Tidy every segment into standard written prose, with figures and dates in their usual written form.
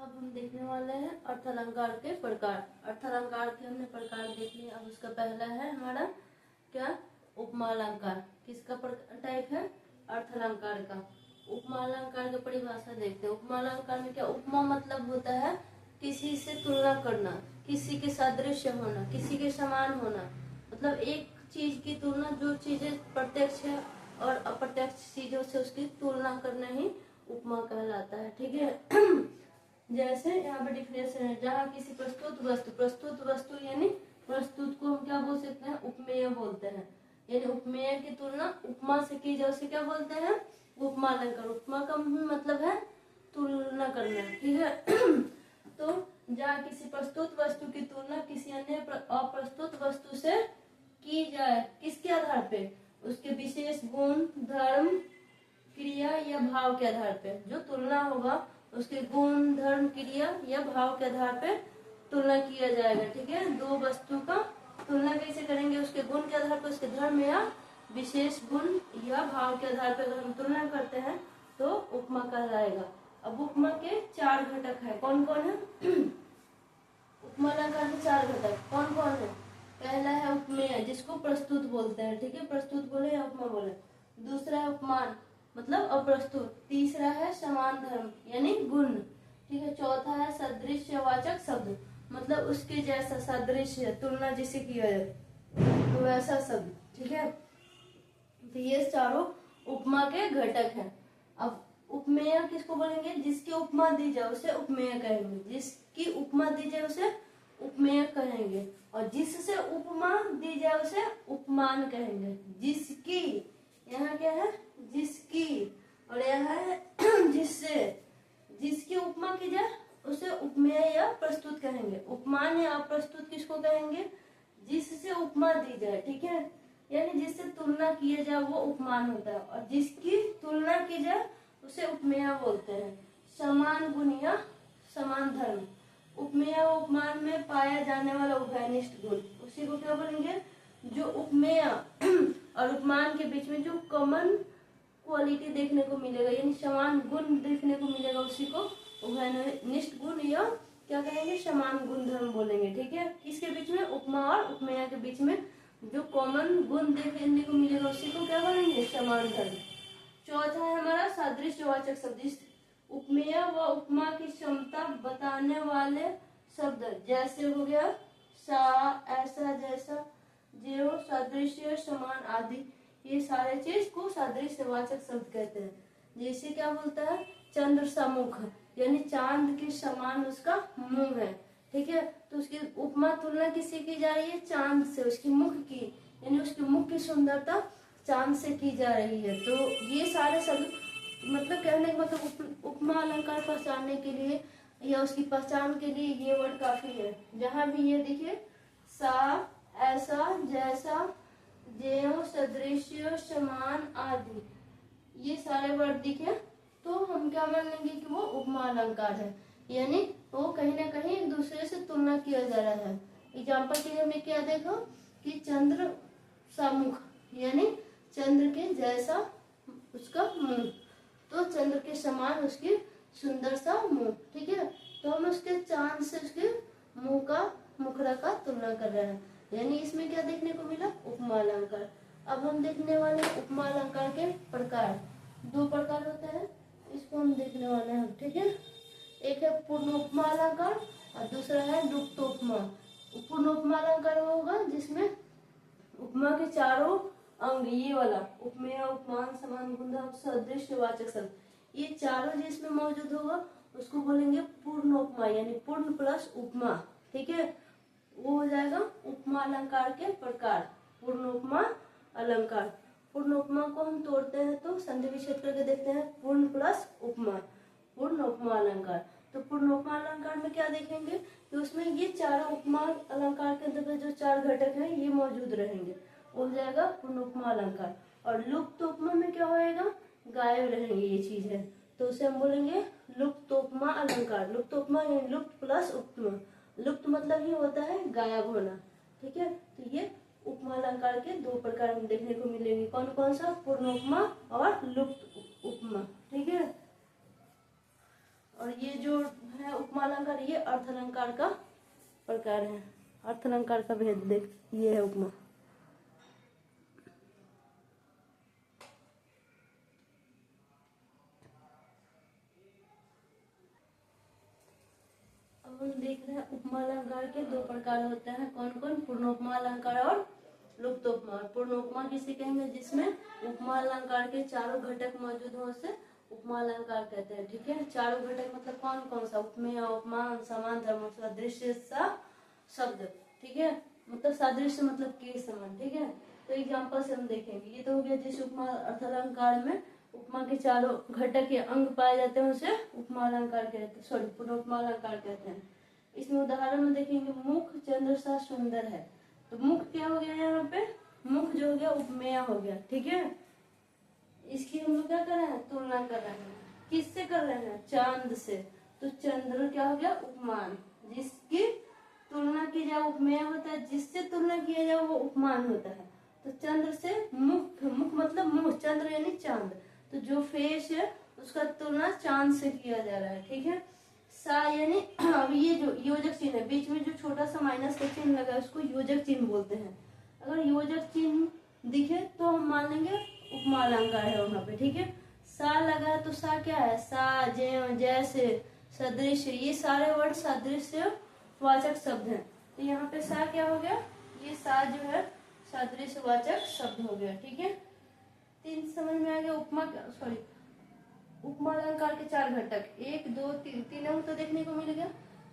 अब हम देखने वाले हैं अर्थालंकार के प्रकार। अर्थालंकार के हमने प्रकार देख लिए। अब उसका पहला है हमारा क्या, उपमा अलंकार। किसका टाइप है, अर्थालंकार का। उपमा अलंकार की परिभाषा देखते हैं। उपमा अलंकार में क्या, उपमा मतलब होता है किसी से तुलना करना, किसी के सादृश्य होना, किसी के समान होना। मतलब एक चीज की तुलना, जो चीजें प्रत्यक्ष है और अप्रत्यक्ष चीजों से उसकी तुलना करना ही उपमा कहलाता है। ठीक है। जैसे यहाँ पे डिफिनेशन है, जहाँ किसी प्रस्तुत वस्तु यानी प्रस्तुत को हम क्या बोल सकते हैं, उपमेय बोलते हैं। यानी उपमेय की तुलना उपमा से की जाए उसे क्या बोलते हैं, उपमा अलंकार। उपमा का मतलब है तुलना करना। ठीक है। तो जहाँ किसी प्रस्तुत वस्तु की तुलना किसी अन्य अप्रस्तुत वस्तु से की जाए, किसके आधार पे, उसके विशेष गुण, धर्म, क्रिया या भाव के आधार पे। जो तुलना होगा उसके गुण, धर्म, क्रिया या भाव के आधार पे तुलना किया जाएगा। ठीक है। दो वस्तु का तुलना कैसे करेंगे, उसके गुण के आधार पर, उसके धर्म या विशेष गुण या भाव के आधार पर अगर हम तुलना करते हैं तो उपमा कहलाएगा। अब उपमा के 4 घटक है। कौन कौन है? उपमा अलंकार के 4 घटक कौन कौन है? पहला है उपमेय, जिसको प्रस्तुत बोलते हैं। ठीक है, प्रस्तुत बोले या उपमा बोले। दूसरा है उपमान, मतलब अप्रस्तुत। तीसरा है समान धर्म यानी गुण। ठीक है। चौथा है सदृश्यवाचक शब्द, मतलब उसके जैसा, सादृश्य, तुलना जिसे किया जाए तो वैसा शब्द। ठीक है। तो ये चारों उपमा के घटक हैं। अब उपमेय किसको बोलेंगे, जिसकी उपमा दी जाए उसे उपमेय कहेंगे। जिसकी उपमा दी जाए उसे उपमेय कहेंगे। और जिससे उपमा दी जाए उसे उपमान कहेंगे। जिसकी, यहाँ क्या है, जिसकी, और यह है जिससे। जिसकी उपमा की जाए उसे उपमेय या प्रस्तुत कहेंगे। उपमान या अप्रस्तुत किसको कहेंगे, जिससे उपमा दी जाए। ठीक है। यानी जिससे तुलना किया जाए वो उपमान होता है, और जिसकी तुलना की जाए उसे उपमेय बोलते हैं। समान गुण या समान धर्म। उपमेय और उपमान में पाया जाने वाला उभयनिष्ठ गुण, उसी को क्या बोलेंगे, जो उपमेय और उपमान के बीच में जो कॉमन क्वालिटी देखने को मिलेगा, यानी समान गुण देखने को मिलेगा, उसी को उभयनिष्ठ गुण या क्या कहेंगे, समान गुण धर्म बोलेंगे। ठीक है। इसके बीच में, उपमा और उपमेय के बीच में जो कॉमन गुण देखने को मिलेगा उसी को क्या बोलेंगे, समान धर्म। चौथा है हमारा सादृश्यवाचक शब्द। उपमेय व उपमा की क्षमता बताने वाले शब्द, जैसे हो गया सा, ऐसा, जैसा, जो, सादृश्य, समान आदि। ये सारे चीज को सादृश्यवाचक शब्द कहते हैं। जैसे क्या बोलता है, चंद्र सा मुख, यानी चांद के समान उसका मुंह है। ठीक है। तो उसकी उपमा तुलना किससे की जा रही है, चांद से, उसकी मुख की, यानी उसकी मुख की सुंदरता चांद से की जा रही है। तो ये सारे शब्द, मतलब कहने का मतलब उपमा अलंकार पहचानने के लिए या उसकी पहचान के लिए ये वर्ड काफी है। जहां भी ये दिखे, सा, ऐसा, जैसा, ज्यों, सदृश्य, समान आदि, ये सारे वर्ड दिखे तो हम क्या मान लेंगे कि वो उपमा अलंकार है। यानी वो कहीं ना कहीं एक दूसरे से तुलना किया जा रहा है। एग्जाम्पल के लिए हमने क्या देखा कि चंद्र सा मुख, यानी चंद्र के जैसा उसका मुंह, तो चंद्र के समान उसकी सुंदर सा मुंह। ठीक है। तो हम उसके चांद से उसके मुंह का, मुखड़ा का तुलना कर रहे हैं। यानी इसमें क्या देखने को मिला, उपमा अलंकार। अब हम देखने वाले उपमा अलंकार के प्रकार। 2 प्रकार होते हैं, इसको हम देखने वाले हैं। ठीक है। एक है पूर्ण उपमा अलंकार और दूसरा है लुप्त उपमा। पूर्ण उपमा अलंकार होगा जिसमें उपमा के चारों अंग, ये वाला उपमेय, उपमान, समान गुण, सदृश्यवाचक शब्द, ये चारों जिसमें मौजूद होगा उसको बोलेंगे पूर्ण उपमा, यानी पूर्ण प्लस उपमा। ठीक है। वो हो जाएगा उपमा अलंकार के प्रकार, पूर्ण उपमा अलंकार। पूर्ण उपमा को हम तोड़ते हैं तो संधि विच्छेद करके देखते हैं, पूर्ण प्लस उपमा, पूर्ण उपमा अलंकार। तो पूर्ण उपमा अलंकार में क्या देखेंगे कि उसमें ये चारों उपमा अलंकार के अंतर्गत जो 4 घटक हैं ये मौजूद रहेंगे, हो जाएगा पूर्ण उपमा अलंकार। और लुप्त उपमा में क्या होएगा, गायब रहेंगे ये चीजें, तो उसे हम बोलेंगे लुप्त उपमा अलंकार। लुप्त उपमा यानी लुप्त प्लस उपमा। लुप्त मतलब ही होता है गायब होना। ठीक है। तो ये उपमा अलंकार के 2 प्रकार में देखने को मिलेंगे। कौन कौन सा, पूर्ण उपमा और लुप्त उपमा। ठीक है। और ये जो है उपमा और ये अर्थालंकार का प्रकार है। अर्थालंकार का भेद देख, ये है उपमा। अब हम देख रहे हैं उपमा अलंकार के दो प्रकार होते हैं, कौन कौन? पूर्णोपमा अलंकार और लुप्तोपमा। पूर्णोपमा किसे कहेंगे? जिसमें उपमा अलंकार के चारों घटक मौजूद हो उसे उपमा अलंकार कहते हैं। ठीक है, चारों घटक मतलब कौन कौन सा? उपमेय, उपमान, समान, धर्म, सादृश्य, सा शब्द। ठीक है, मतलब सादृश्य मतलब के समान। ठीक है, तो एग्जाम्पल से हम देखेंगे। ये तो हो गया जिस उपमा अर्थालंकार में उपमा के चारों घटक के अंग पाए जाते हैं उसे उपमा अलंकार कहते हैं, सॉरी पूर्णोपमा अलंकार कहते हैं। इसमें उदाहरण में देखेंगे, मुख चंद्र सा सुंदर है। तो मुख क्या हो गया यहाँ पे? मुख जो हो गया उपमेय हो गया। ठीक है, इसकी हम लोग क्या कर रहे हैं? तुलना कर रहे हैं। किससे कर रहे हैं? चांद से। तो चंद्र क्या हो गया? उपमान। जिसकी तुलना की जाए उपमेय होता है, जिससे तुलना किया जाए वो उपमान होता है। तो चंद्र से मुख, मुख मतलब मुंह, चंद्र यानी चांद। तो जो फेस है उसका तुलना चांद से किया जा रहा है। ठीक है, सा यानी अब ये जो योजक चिन्ह है, बीच में जो छोटा सा माइनस का चिन्ह लगा है उसको योजक चिन्ह बोलते हैं। अगर योजक चिन्ह दिखे तो हम मान लेंगे उपमा अलंकार है वहां पे। ठीक है, सा लगा है तो सा क्या है? सा, जैसे, सदृश, ये सारे वर्ड सादृश्य वाचक शब्द हैं। तो यहाँ पे सा क्या हो गया? ये सा जो है सादृश्य वाचक शब्द हो गया। ठीक है, तीन समझ में आ गया। उपमा, सॉरी उपमा अलंकार के चार घटक, 1 2 3, तीन अंक तो देखने को मिल गया।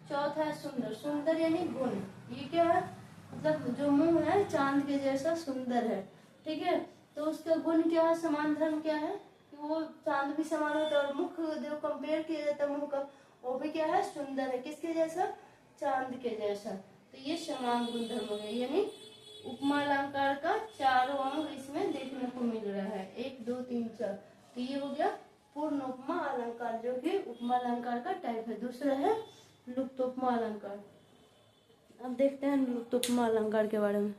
चौथा है सुंदर। सुंदर यानी गुण। ये क्या है? मतलब जो मुंह है चांद के जैसा सुंदर है। ठीक है, तो उसका गुण क्या है? समान धर्म क्या है? कि वो चांद भी समान होता है और मुख जो कंपेयर किया जाता है मुंह का, वो भी क्या है? सुंदर है। किसके जैसा? चांद के जैसा। तो ये समान गुण धर्म हो गया, यानी उपमा अलंकार का चारों अंग इसमें देखने को मिल रहा है, 1 2 3 4। तो ये हो गया पूर्ण उपमा अलंकार, जो कि उपमा अलंकार का टाइप है। दूसरा है लुप्तोपमा अलंकार। अब देखते हैं लुप्तोपमा अलंकार के बारे में।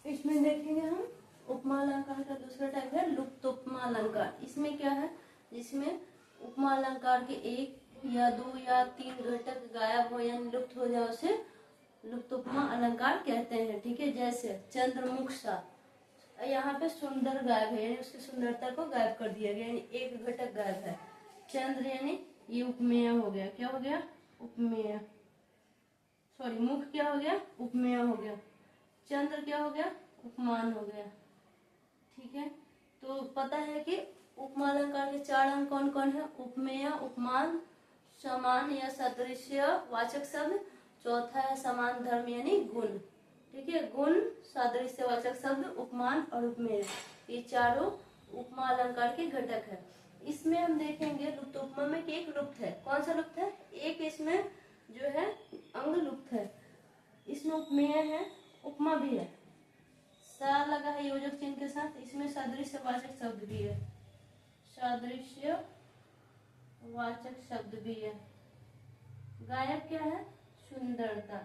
इसमें देखेंगे हम उपमा अलंकार का दूसरा टाइप है लुप्तोपमा अलंकार। इसमें क्या है? जिसमें उपमा अलंकार के 1 या 2 या 3 घटक गायब हो या लुप्त हो जाए उसे लुप्तोपमा अलंकार कहते हैं। ठीक है, जैसे चंद्रमुख सा, यहाँ पे सुंदर गायब है यानी उसकी सुंदरता को गायब कर दिया गया, यानी एक घटक गायब है। चंद्र यानी ये उपमेय हो गया। क्या हो गया? उपमेय। सॉरी, मुख क्या हो गया? उपमेय हो गया। चंद्र क्या हो गया? उपमान हो गया। ठीक है, तो पता है कि उपमा अलंकार के चार अंग कौन कौन है? उपमेय, उपमान, समान या सदृश्य वाचक शब्द। चौथा है समान धर्म यानी गुण। ठीक है, गुण, सादृश्य वाचक शब्द, उपमान और उपमेय, ये चारों उपमा अलंकार के घटक है। इसमें हम देखेंगे लुप्तोपमा में कि एक लुप्त है। कौन सा लुप्त है? एक इसमें जो है अंग लुप्त है। इसमें उपमेय है, उपमा भी है, सा लगा है योजक चिन्ह के साथ। इसमें सादृश्य वाचक शब्द भी है, सादृश्य वाचक शब्द भी है। गायब क्या है? सुंदरता।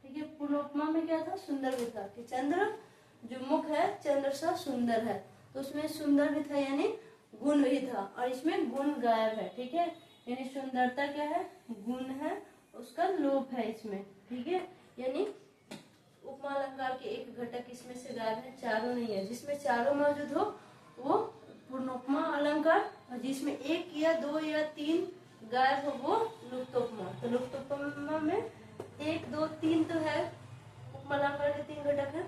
ठीक है, पूर्णोपमा में क्या था? सुंदर भी था कि चंद्र जो मुख है चंद्र सा सुंदर है, तो उसमें सुंदर भी था यानी गुण भी था, और इसमें गुण गायब है। ठीक है, यानी सुंदरता क्या है? गुण है, उसका लोप है इसमें। ठीक है, यानी उपमा अलंकार के एक घटक इसमें से गायब है, चारों नहीं है। जिसमें चारों मौजूद हो वो पूर्णोपमा अलंकार, और जिसमें 1 या 2 या 3 गायब हो वो लुप्तोपमा। तो लुप्तोपमा में 1 2 3 तो है, उपमा अलंकार के 3 घटक है,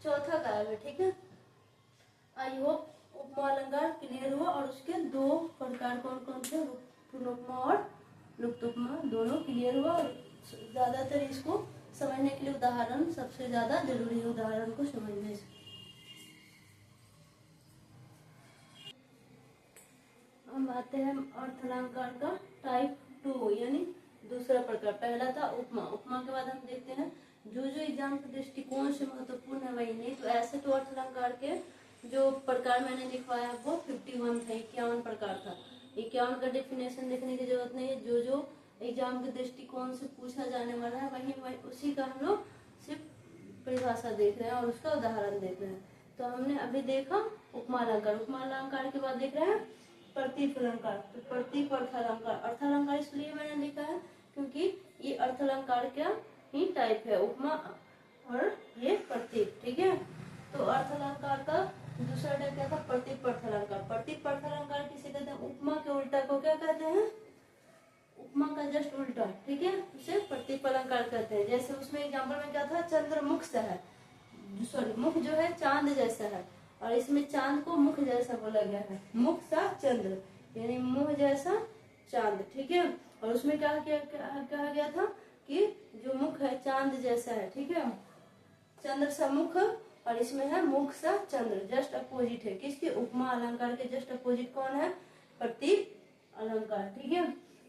चौथा गायब है। ठीक है, आई होप उपमा अलंकार क्लियर हुआ, और उसके 2 प्रकार कौन कौन थे? पूर्णोपमा और लुप्तोपमा, दोनों क्लियर हुआ। और ज्यादातर इसको समझने के लिए उदाहरण सबसे ज्यादा जरूरी है, उदाहरण को समझने से। अब आते हैं अर्थालंकार का टाइप 2 यानी दूसरा प्रकार। पहला था उपमा। उपमा के बाद हम देखते हैं जो एग्जाम के दृष्टिकोण से महत्वपूर्ण है वही नहीं। तो ऐसे तो अर्थालंकार के जो प्रकार मैंने लिखवाया वो 51 था, 51 प्रकार था। 51 का डेफिनेशन देखने की जरूरत नहीं है, जो एग्जाम के दृष्टिकोण से पूछा जाने वाला है वही उसी का हम लोग सिर्फ परिभाषा देख रहे हैं और उसका उदाहरण देख रहे हैं। तो हमने अभी देखा उपमा अलंकार। उपमा अलंकार के बाद देख रहे हैं प्रतीक अलंकार। तो प्रतीक अर्थ अलंकार, अर्थ अलंकार इसलिए मैंने लिखा है क्योंकि ये अर्थ अलंकार का ही टाइप है, उपमा और ये प्रतीक। ठीक है, तो अर्थ अलंकार का दूसरा टाइप क्या था, प्रतीक अर्थ अलंकार। प्रतीक अर्थ अलंकार किसे कहते हैं, उपमा के उल्टा को क्या कहते हैं, उपमा का जस्ट उल्टा। ठीक है, उसे प्रतीक अलंकार कहते हैं। जैसे उसमें एग्जाम्पल में क्या था, चंद्र मुख सा है, सॉरी मुख जो है चांद जैसा है, और इसमें चांद को मुख जैसा बोला गया है, मुख सा चंद्र यानी मुंह जैसा चांद। ठीक है, और उसमें क्या कहा गया था कि जो मुख है चांद जैसा है। ठीक है, चंद्र सा मुख और इसमें है मुख सा चंद्र, जस्ट अपोजिट है किसके, उपमा अलंकार के जस्ट अपोजिट कौन है, प्रतीक अलंकार। ठीक है,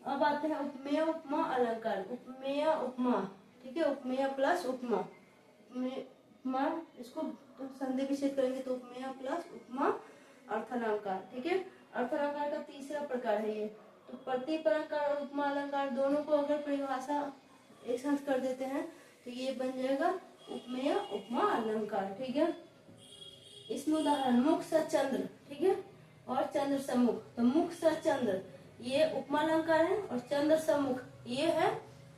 अब आते हैं उपमेय उपमा अलंकार। उपमेय उपमा, ठीक है, उपमेय प्लस उपमा, उपमा इसको तो संधि विच्छेद करेंगे तो उपमेय प्लस उपमा अर्थ अलंकार। ठीक है, अर्थ अलंकार का तीसरा प्रकार है ये। तो प्रतीक अलंकार और उपमा अलंकार दोनों को अगर परिभाषा एक साथ कर देते हैं तो ये बन जाएगा उपमेय उपमा अलंकार। ठीक है, इसमें उदाहरण मुख सा चंद्र, ठीक है, और चंद्र सम्मुख। तो मुख सा चंद्र ये उपमा अलंकार है और चंद्र सम्मुख ये है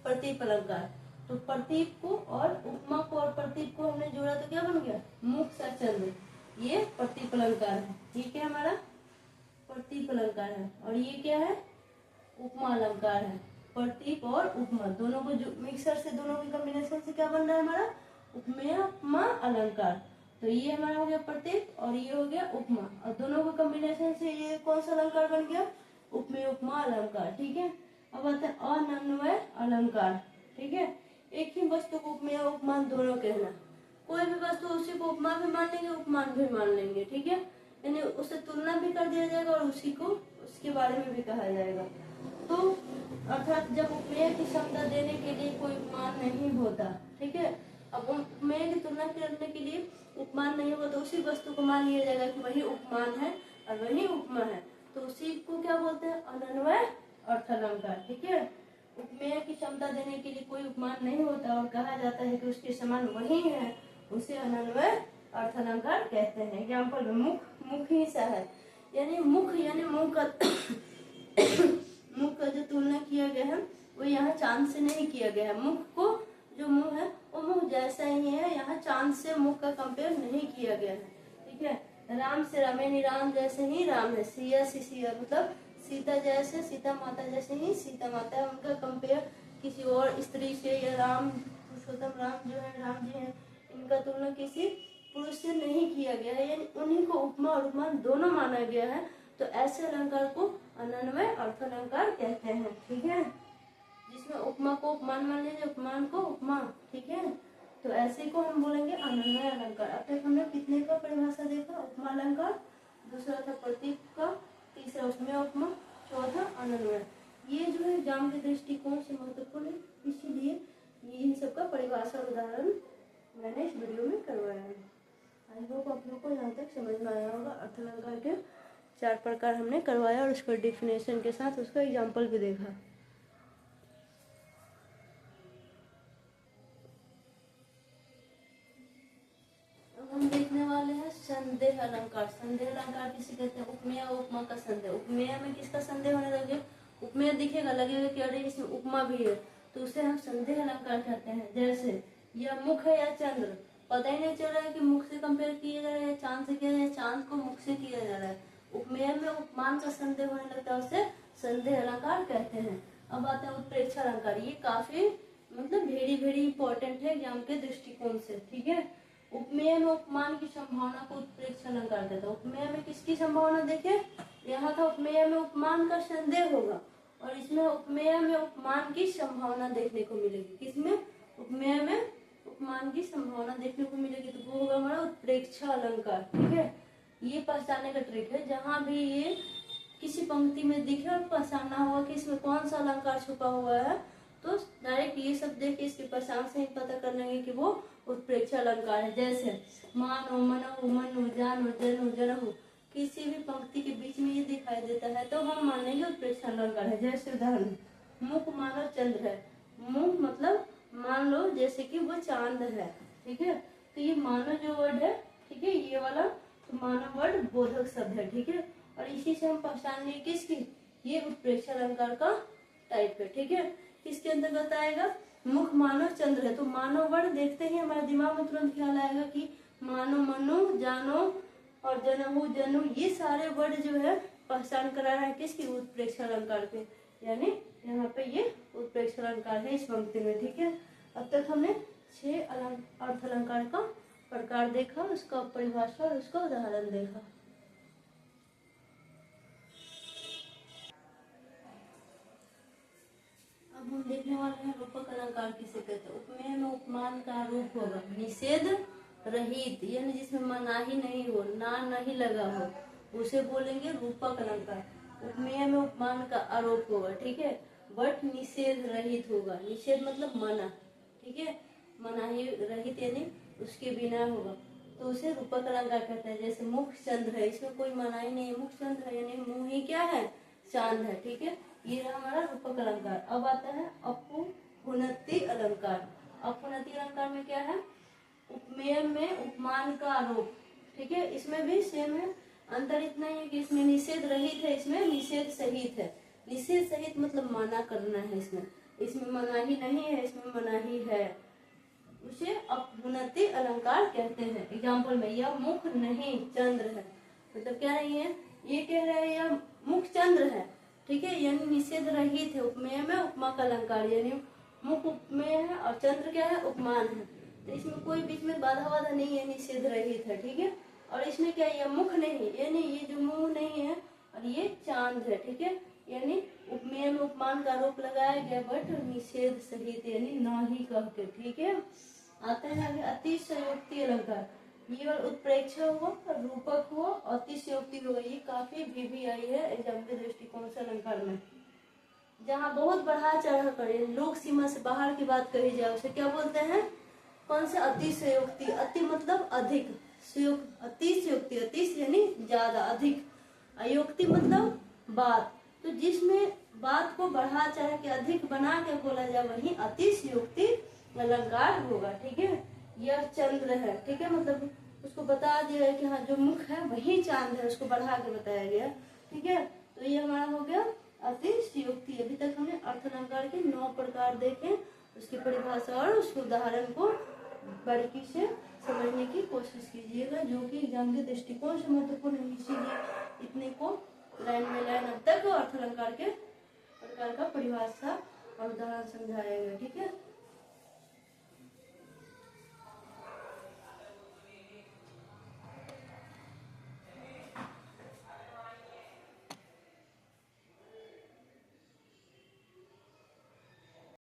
प्रतीक अलंकार। तो प्रतीक को और उपमा को और प्रतीक को हमने जोड़ा तो क्या बन गया, मुख सा चंद्र, ये प्रतीक अलंकार है। ये क्या है हमारा, प्रतीक अलंकार है, और ये क्या है, उपमा अलंकार है। प्रतीक और उपमा दोनों को जो मिक्सर से, दोनों के कॉम्बिनेशन से क्या बन रहा है हमारा, उपमेय उपमा अलंकार। तो ये हमारा हो गया प्रतीक और ये हो गया उपमा, और दोनों के कॉम्बिनेशन से ये कौन सा अलंकार बन गया, उपमेय उपमा अलंकार। ठीक है, अब आता है अनन्वय अलंकार। ठीक है, एक ही वस्तु को उपमेय उपमान दोनों कहना, कोई भी वस्तु उसी को उपमा भी मान लेंगे उपमान भी मान लेंगे। ठीक है, यानी उससे तुलना भी कर दिया जाएगा और उसी को उसके बारे में भी कहा जाएगा। तो अर्थात जब उपमेय की क्षमता देने के लिए कोई उपमान नहीं होता, ठीक है, अब उपमेय की तुलना करने के लिए उपमान नहीं होगा तो उसी वस्तु को मान लिया जाएगा कि वही उपमान है और वही उपमा है, तो उसी को क्या बोलते हैं, अनन्वय अर्थ अलंकार। ठीक है, उपमेय की क्षमता देने के लिए कोई उपमान नहीं होता और कहा जाता है कि उसके समान वही है, उसे अनन्वय अर्थ अलंकार कहते हैं। एग्जाम्पल में मुख, मुख ही सा है, यानी मुख यानी मुंह का मुख का जो तुलना किया गया है वो यहाँ चांद से नहीं किया गया है। मुख को जो मुंह है वो मुंह जैसा ही है, यहाँ चांद से मुख का कंपेयर नहीं किया गया है। ठीक है, राम से राम यानी राम जैसे ही राम है, सिया से सिया मतलब सीता जैसे, सीता माता जैसे ही सीता माता है, उनका कंपेयर किसी और स्त्री से या राम पुरुषोत्तम राम जो है राम जी हैं इनका तुलना किसी पुरुष से नहीं किया गया है, यानी उन्हीं को उपमा और उपमान दोनों माना गया है। तो ऐसे अलंकार को अनन्वय अर्थ अलंकार कहते हैं। ठीक है, जिसमें उपमा को उपमान मान लीजिए, उपमान को उपमा। ठीक है, तो ऐसे को हम बोलेंगे अनन्वय अलंकार। अब तक हमने कितने का परिभाषा देखा, उपमा अलंकार, दूसरा था प्रतीक का, तीसरा उपमेय उपमा, चौथा अनन्वय। ये जो है एग्जाम के दृष्टिकोण से महत्वपूर्ण है, इसीलिए ये इन सबका परिभाषा उदाहरण मैंने इस वीडियो में करवाया है। आई होप आप लोग को यहाँ तक समझ में आया होगा। अर्थ अलंकार के 4 प्रकार हमने करवाया और उसका डिफिनेशन के साथ उसका एग्जाम्पल भी देखा। अब हम देखने वाले हैं संदेह अलंकार। संदेह अलंकार किसे कहते हैं, उपमेय और उपमा का संदेह। उपमेय में किसका संदेह होने लगे, उपमेय दिखेगा लगेगा कि अरे इसमें उपमा भी है, तो उसे हम संदेह अलंकार कहते हैं। जैसे यह मुख है या चंद्र, पता ही नहीं चल रहा है कि मुख से कंपेयर किया जा रहा है, चांद से किया जा रहा है, चांद को मुख से किया जा रहा है। उपमेय में उपमान का संदेह होने लगता है, उसे संदेह अलंकार कहते हैं। अब आता है उत्प्रेक्षा अलंकार। ये काफी मतलब वेरी इंपॉर्टेंट है एग्जाम के दृष्टिकोण से। ठीक है, उपमेय में उपमान की संभावना को उत्प्रेक्षा अलंकार कहता है। उपमेय में किसकी संभावना देखे, यहाँ था उपमेय में उपमान का संदेह होगा और इसमें उपमेय में उपमान की संभावना देखने को मिलेगी। किसमें, उपमेय में उपमान की संभावना देखने को मिलेगी, तो वो होगा हमारा उत्प्रेक्षा अलंकार। ठीक है, ये पहचानने का ट्रिक है, जहां भी ये किसी पंक्ति में दिखे और पहचानना होगा कि इसमें कौन सा अलंकार छुपा हुआ है, तो डायरेक्ट ये सब देख के इसके पहचान से ही पता कर लेंगे कि वो उत्प्रेक्षा अलंकार है। जैसे मानो, मनो, मनु, जानो, जनो, जनहु, किसी भी पंक्ति के बीच में ये दिखाई देता है तो हम मान लेंगे उत्प्रेक्षा अलंकार है। जैसे उदाहरण, मुख मानो चंद्र है, मुख मतलब मान लो जैसे कि वो चांद है। ठीक है, तो ये मानो जो वर्ड है, ठीक है, ये वाला तो मानो वर्ड बोधक शब्द है। ठीक है, और इसी से हम पहचान लिए किसकी, ये उत्प्रेक्षा अलंकार का टाइप है। ठीक है, किसके अंतर्गत आएगा, मुख मानव चंद्र है। तो मानव वर्ड देखते ही हमारे दिमाग में तुरंत ख्याल आएगा कि मानो, मनु, जानो और जनहु, जनु, ये सारे वर्ड जो है पहचान करा रहा है किसकी, उत्प्रेक्षा अलंकार के, यानी यहाँ पे ये उत्प्रेक्षा अलंकार है इस पंक्ति में। ठीक है, अब तक हमने 6 अर्थ अलंकार का प्रकार देखा, उसका परिभाषा और उसका उदाहरण देखा। अब हम देखने वाले हैं रूपक अलंकार किसे कहते हैं। उपमेय में उपमान का रूप होगा निषेध रहित, यानी जिसमें मनाही नहीं हो, ना नहीं लगा हो, उसे बोलेंगे रूपक अलंकार। उपमेय में उपमान का आरोप होगा, ठीक है, बट निषेध रहित होगा। निषेध मतलब मना, ठीक है, मनाही रहित यानी उसके बिना होगा, तो उसे रूपक अलंकार कहते हैं। जैसे मुख चंद्र है, इसमें कोई मनाही नहीं है, मुख चंद्र है यानी मुंह ही क्या है, चांद है। ठीक है, ये रहा हमारा रूपक अलंकार। अब आता है अपुनति अलंकार। अपुनति अलंकार में क्या है, उपमेय में उपमान का आरोप। ठीक है, इसमें भी सेम है, अंतर इतना ही है कि इसमें निषेध रहित है, इसमें निषेध सहित है। निषेध सहित मतलब मना करना है, इसमें मनाही नहीं है, इसमें मनाही है, उसे अपुनति अलंकार कहते हैं। एग्जाम्पल में यह मुख नहीं चंद्र है, मतलब क्या नहीं है, ये कह रहे हैं यह मुख चंद्र है। ठीक है, यानी निषेध रहित है। उपमेय में उपमा का अलंकार, यानी मुख उपमेय है और चंद्र क्या है, उपमान है, तो इसमें कोई बीच में बाधा वाधा नहीं है, निषेध रहित है। ठीक है, और इसमें क्या है, यह मुख नहीं, यानी ये जो मुंह नहीं है और ये चांद है। ठीक है, यानी उपमेय में उपमान का आरोप लगाया गया बट निषेध सहित, यानी ना ही कह के। ठीक है, आता है आगे अतिशयोक्ति अलंकार। ये बार उत्प्रेक्षा हुआ, रूपक हुआ, अतिशयोक्ति हुआ। ये काफी भी आई है एग्जाम के दृष्टिकोण से अलंकार में, जहाँ बहुत बढ़ा चढ़ा करे, लोक सीमा से बाहर की बात कही जाए, उसे क्या बोलते हैं, कौन सा, अतिशयोक्ति। अति मतलब अधिक, अतिशयोक्ति, अतिश यानी ज्यादा, अधिक, अयोक्ति मतलब बात, तो जिसमें बात को बढ़ा चढ़ा के अधिक बना के बोला जाए वही अतिशयोक्ति अलंकार होगा। ठीक है, यह चंद्र है, ठीक है, मतलब उसको बता दिया है कि हाँ जो मुख है वही चांद है, उसको बढ़ा के बताया गया। ठीक है, तो ये हमारा हो गया अतिशयोक्ति। अभी तक हमने अर्थ अलंकार के 9 प्रकार देखे, उसकी परिभाषा और उसके उदाहरण को बारीकी से समझने की कोशिश कीजिएगा, जो कि एग्जाम के दृष्टिकोण से महत्वपूर्ण है। इसीलिए इतने को लाइन में लाइन अब तक अर्थ अलंकार के प्रकार का परिभाषा और उदाहरण समझाया गया। ठीक है।